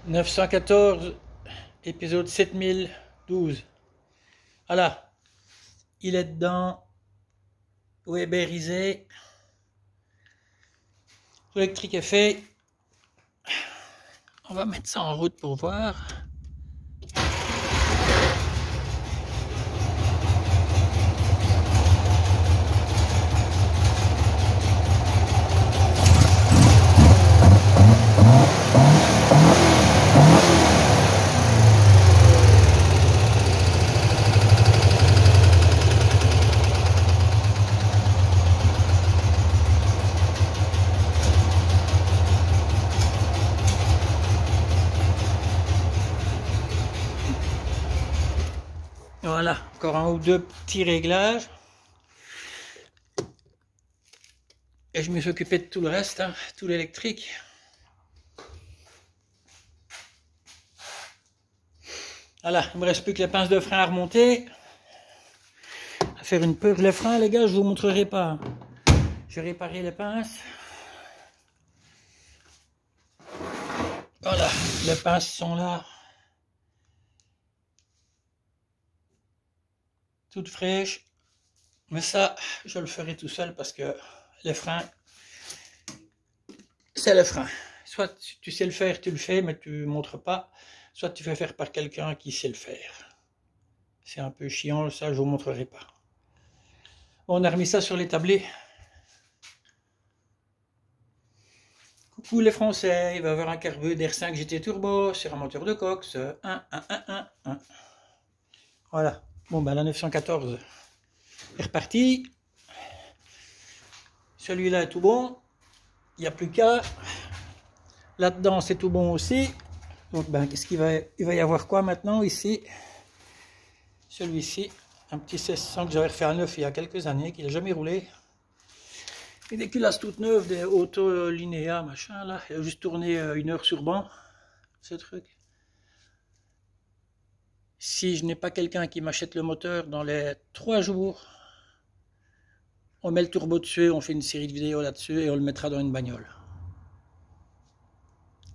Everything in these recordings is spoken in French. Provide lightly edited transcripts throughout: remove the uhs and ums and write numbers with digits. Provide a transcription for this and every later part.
914, épisode 7012. Voilà, il est dedans, Weberisé, l'électrique est fait. On va mettre ça en route pour voir. Voilà, encore un ou deux petits réglages. Et je me suis occupé de tout le reste, hein, tout l'électrique. Voilà, il ne me reste plus que les pinces de frein à remonter. À faire une peur. Les freins, les gars, je ne vous montrerai pas. J'ai réparé les pinces. Voilà, les pinces sont là. Toutes fraîches. Mais ça, je le ferai tout seul parce que les freins, c'est les freins. Soit tu sais le faire, tu le fais, mais tu ne montres pas. Soit tu fais faire par quelqu'un qui sait le faire. C'est un peu chiant, ça, je ne vous montrerai pas. On a remis ça sur les tablets. Coucou les Français, il va y avoir un carbu d'R5 GT Turbo sur un moteur de Cox 1. Voilà, bon ben la 914 est reparti. Celui-là est tout bon, il n'y a plus qu'à. Là-dedans c'est tout bon aussi. Donc ben qu'est-ce qu'il va y avoir quoi maintenant ici? Celui-ci, un petit 1600 que j'avais refait à neuf il y a quelques années, qu'il n'a jamais roulé. Et des culasses toutes neuves, des Auto Linéa, machin là. Il a juste tourné 1 heure sur banc, ce truc. Si je n'ai pas quelqu'un qui m'achète le moteur dans les 3 jours, on met le turbo dessus, on fait une série de vidéos là-dessus et on le mettra dans une bagnole.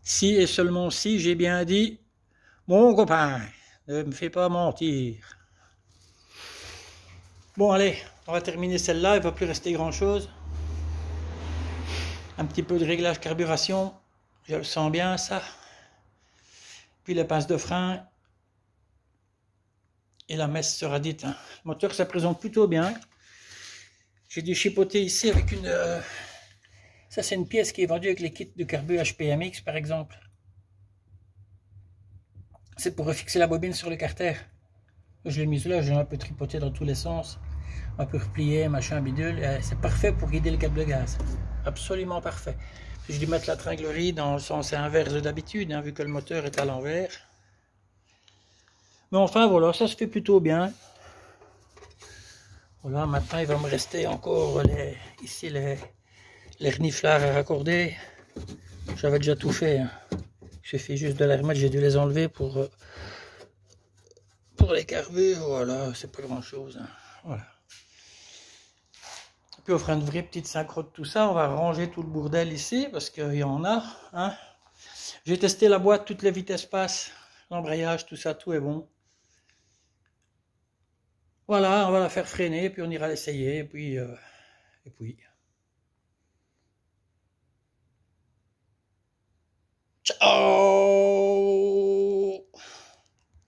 Si et seulement si j'ai bien dit, mon copain, ne me fais pas mentir. Bon allez, on va terminer celle-là, il ne va plus rester grand-chose. Un petit peu de réglage carburation, je le sens bien ça. Puis les pinces de frein. Et la messe sera dite. Hein. Le moteur ça présente plutôt bien. J'ai dû chipoter ici avec une... Ça c'est une pièce qui est vendue avec les kits de carbu HPMX par exemple. C'est pour refixer la bobine sur le carter. Je l'ai mise là, j'ai un peu tripoté dans tous les sens. Un peu replié, machin bidule. C'est parfait pour guider le câble de gaz. Absolument parfait. J'ai dû mettre la tringlerie dans le sens inverse d'habitude, hein, vu que le moteur est à l'envers. Mais enfin voilà, ça se fait plutôt bien. Voilà, maintenant il va me rester encore ici les reniflards à raccorder. J'avais déjà tout fait. Hein. Il suffit juste de les remettre, j'ai dû les enlever pour les carbures. Voilà, c'est pas grand chose. Hein. Voilà. Et puis on fera une vraie petite synchro de tout ça. On va ranger tout le bordel ici parce qu'il y en a. Hein. J'ai testé la boîte, toutes les vitesses passent, l'embrayage, tout ça, tout est bon. Voilà, on va la faire freiner, puis on ira l'essayer, et puis... Ciao!